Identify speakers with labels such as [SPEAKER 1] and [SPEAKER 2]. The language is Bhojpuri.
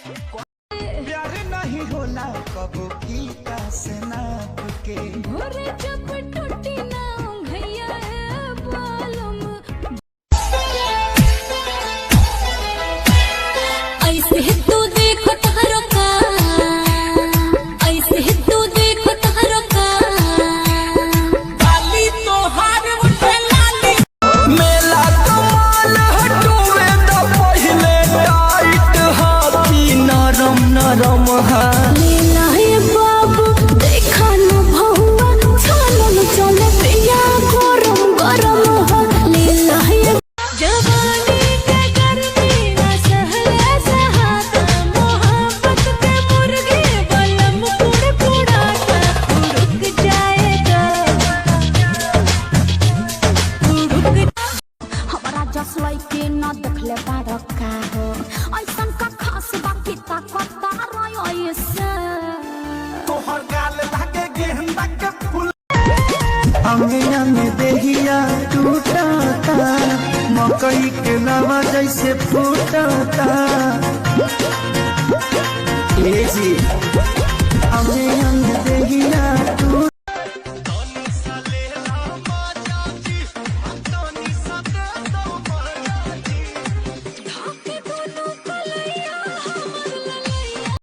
[SPEAKER 1] प्यार नहीं होला कबो गीता से नाप के
[SPEAKER 2] भोरे जब टूटी ना भैया बालम ऐसे तू देखो तारो का ऐसे तू देखो तारो का
[SPEAKER 1] लाली तो हार उठे लाली मेला कमाल हटुए तो पहले टाइट हाथी नरम नरम हा
[SPEAKER 2] लीला है बाबू देखा न भौवा चलन चले पिया गरम गरम हो लीला है जवानी के गर्मी न सहले सहाता मोहब्बत के मुर्गे बलम कुड़कुड़ाता उड़क जाएगा उड़क हमारा जसलाई के न देखले बारका हो ऐसन का खास बाकी ताकत ऐसा
[SPEAKER 1] तोहर गाल लागे गेंदा के फूल अंगे अंगे देहिया टूटता मकई के लावा जैसे फूटता ए जी अंगे अंगे देहिया